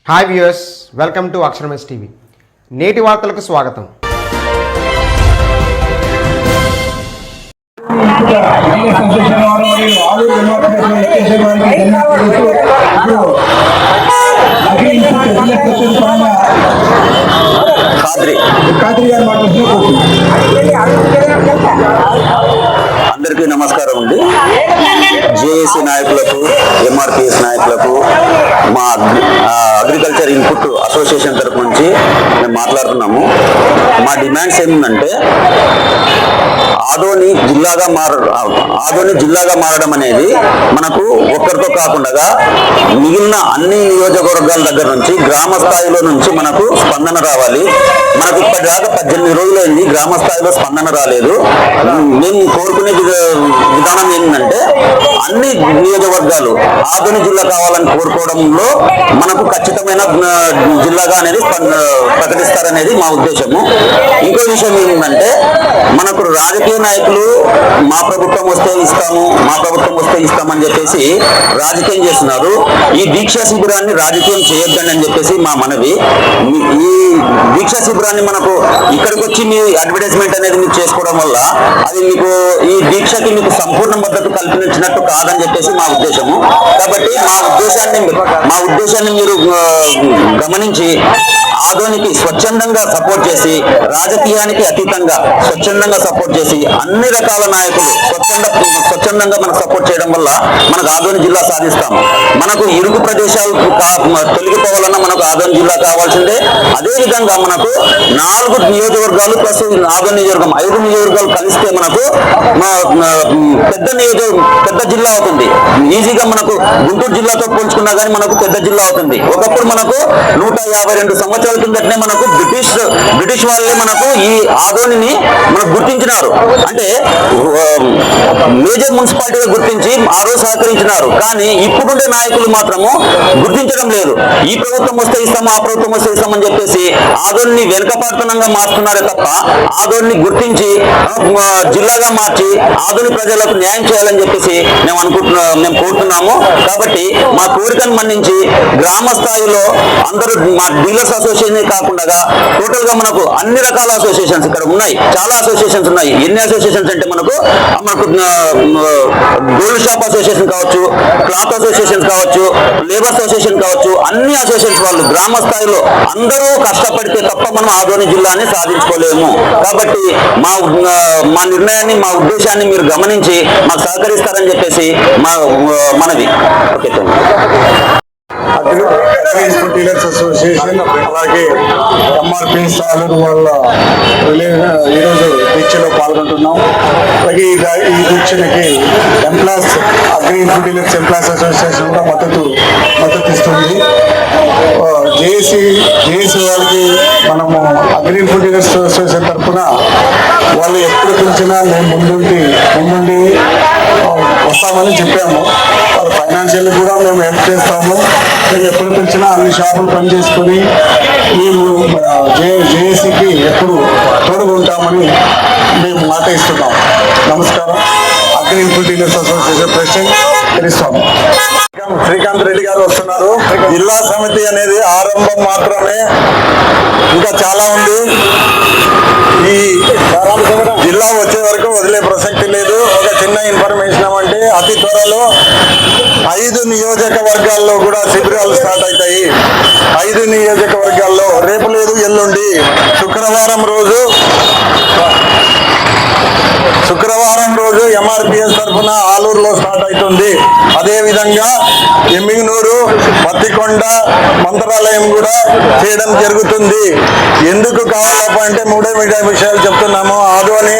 Hi viewers, welcome to Aksharamas TV. నేటి వార్తలకు స్వాగతం. అందరికీ నమస్కారం అండి. జేఏసీ నాయకులకు, ఎంఆర్పిఎస్ నాయకులకు, మా అగ్రికల్చర్ ఇన్పుట్ అసోసియేషన్ తరపు నుంచి మేము మాట్లాడుతున్నాము. మా డిమాండ్స్ ఏమిటంటే ఆదోని జిల్లాగా మారడం అనేది మనకు ఒక్కరితో కాకుండా మిగిలిన అన్ని నియోజకవర్గాల దగ్గర నుంచి గ్రామ స్థాయిలో నుంచి మనకు స్పందన రావాలి. మనకు ఇప్పటిదాకా 18 రోజులైంది, గ్రామ స్థాయిలో స్పందన రాలేదు. మేము కోరుకునే విధానం ఏంటంటే అన్ని నియోజకవర్గాలు ఆదోని జిల్లా కావాలని కోరుకోవడంలో మనకు ఖచ్చితమైన జిల్లాగా అనేది ప్రకటిస్తారనేది మా ఉద్దేశము. ఇంకో విషయం ఏంటంటే మనకు రాజకీయ నాయకులు మా ప్రభుత్వం వస్తే ఇస్తామని చెప్పేసి రాజకీయం చేస్తున్నారు. ఈ దీక్షా శిబిరాన్ని రాజకీయం చేయొద్దని అని చెప్పేసి మా మనవి. ఈ దీక్షా శిబిరాన్ని మనకు ఇక్కడికి వచ్చి మీ అడ్వర్టైజ్మెంట్ అనేది మీరు చేసుకోవడం వల్ల అది మీకు ఈ దీక్షకి మీకు సంపూర్ణ మద్దతు కల్పించినట్టు కాదని చెప్పేసి మా ఉద్దేశము. కాబట్టి మా ఉద్దేశాన్ని మీరు గమనించి ఆదోనికి స్వచ్ఛందంగా సపోర్ట్ చేసి, రాజకీయానికి అతీతంగా స్వచ్ఛందంగా సపోర్ట్ చేసి అన్ని రకాల నాయకులు స్వచ్ఛందంగా మనకు సపోర్ట్ చేయడం వల్ల మనకు ఆదోని జిల్లా సాధిస్తాము. మనకు ఇరుగు ప్రదేశాలు తొలగిపోవాలన్నా మనకు ఆదోని జిల్లా కావాల్సిందే. అదేవిధంగా మనకు 4 నియోజకవర్గాలు ప్లస్ ఆదోని నియోజకవర్గం 5 నియోజకవర్గాలు కలిస్తే మనకు పెద్ద జిల్లా అవుతుంది. ఈజీగా మనకు గుంటూరు జిల్లాతో పోల్చుకున్నా కానీ మనకు పెద్ద జిల్లా అవుతుంది. ఒకప్పుడు మనకు 152 సంవత్సరాల కిందటనే మనకు బ్రిటిష్ వాళ్ళే మనకు ఈ ఆదోనిని మనకు గుర్తించినారు. అంటే మేజర్ మున్సిపాలిటీగా గుర్తించి ఆ రోజు సహకరించినారు. కానీ ఇప్పుడుండే నాయకులు మాత్రము గుర్తించడం లేదు. ఈ ప్రభుత్వం వస్తే ఇస్తాం, ఆ ప్రభుత్వం వస్తే ఇస్తామని చెప్పేసి ఆదోని వెనుకపాటుతనంగా మారుతున్నారే తప్ప ఆదోని గుర్తించి జిల్లాగా మార్చి ఆదోని ప్రజలకు న్యాయం చేయాలని చెప్పేసి మేము కోరుతున్నాము. కాబట్టి మా కోరికను మన్నించి గ్రామ స్థాయిలో అందరూ మా డీలర్స్ అసోసియేషన్ కాకుండా టోటల్ గా మనకు అన్ని రకాల అసోసియేషన్స్ ఇక్కడ ఉన్నాయి. చాలా అసోసియేషన్స్ ఉన్నాయి. ఎన్ని అసోసియేషన్స్ అంటే మనకు గోల్డ్ షాప్ అసోసియేషన్ కావచ్చు, క్లాత్ అసోసియేషన్ కావచ్చు, లేబర్ అసోసియేషన్ కావచ్చు, అన్ని అసోసియేషన్స్ వాళ్ళు గ్రామ స్థాయిలో అందరూ కష్టపడితే తప్ప మనం ఆదోని జిల్లాని సాధించుకోలేము. కాబట్టి మా నిర్ణయాన్ని, మా ఉద్దేశాన్ని మీరు గమనించి మాకు సహకరిస్తారని చెప్పేసి మా మనవి. ఓకే, డీలర్స్ అసోసియేషన్ అలాగే ఎంఆర్పిఎస్ ఆలూరు వాళ్ళ ఈరోజు దీక్షలో పాల్గొంటున్నాం. అలాగే ఈ దీక్షకి ఎంప్లాస్ అగ్రి ఇన్పుట్ డీలర్స్ ఎంప్లాస్ అసోసియేషన్ కూడా మద్దతు ఇస్తుంది. జేఏసీ వాళ్ళకి మనము అగ్రి ఇన్పుట్ డీలర్స్ అసోసియేషన్ తరఫున వాళ్ళు ఎప్పుడు పిలిచినా మేము ముందుండి వస్తామని చెప్పాము. వాళ్ళు ఫైనాన్షియల్ కూడా మేము హెల్ప్ చేస్తాము. మేము ఎప్పుడు పిలిచినా అన్ని షాపులు పనిచేసుకొని మేము జేఏసీకి ఎప్పుడు తోడుగా ఉంటామని మేము మాట ఇస్తున్నాం. నమస్కారం. Agri input dealers association president తెలుస్తాము. శ్రీకాంత్ రెడ్డి గారు వస్తున్నారు. జిల్లా సమితి అనేది ఆరంభం మాత్రమే, ఇంకా చాలా ఉంది. ఈ జిల్లా వచ్చే వరకు వదిలే ప్రసక్తి లేదు. ఒక చిన్న ఇన్ఫర్మేషన్ ఏమంటే అతి త్వరలో 5 నియోజకవర్గాల్లో కూడా శిబిరాలు స్టార్ట్ అవుతాయి. 5 నియోజకవర్గాల్లో రేపు లేదు, ఎల్లుండి శుక్రవారం రోజు ఎంఆర్పిఎస్ తరఫున ఆలూరులో స్టార్ట్ అవుతుంది. అదేవిధంగా ఎమ్మిగనూరు, పత్తికొండ, మంత్రాలయం కూడా చేయడం జరుగుతుంది. ఎందుకు కావాలప్ప అంటే 3 విషయాలు చెప్తున్నాము. ఆదోని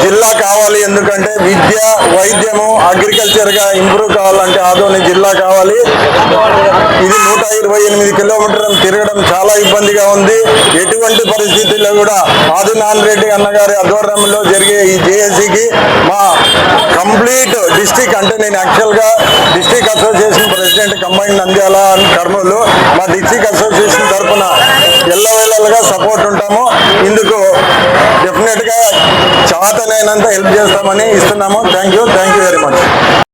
జిల్లా కావాలి. ఎందుకంటే విద్య, వైద్యము, అగ్రికల్చర్ గా ఇంప్రూవ్ కావాలంటే ఆదోని జిల్లా కావాలి. ఇది 128 కిలోమీటర్లు తిరగడం చాలా ఇబ్బందిగా ఉంది. ఎటువంటి పరిస్థితుల్లో కూడా ఆదినారాయణ అన్నగారి ఆధ్వర్యంలో జరిగే ఈ జేఏసీకి మా కంప్లీట్ డిస్ట్రిక్ట్, అంటే నేను యాక్చువల్గా district association president combine Nandyal and Kurnool, మా డిస్ట్రిక్ట్ అసోసియేషన్ తరఫున ఎల్లవేళలుగా సపోర్ట్ ఉంటాము. ఇందుకు డెఫినెట్ గా చేతనైనంత హెల్ప్ చేస్తామని ఇస్తున్నాము. Thank you.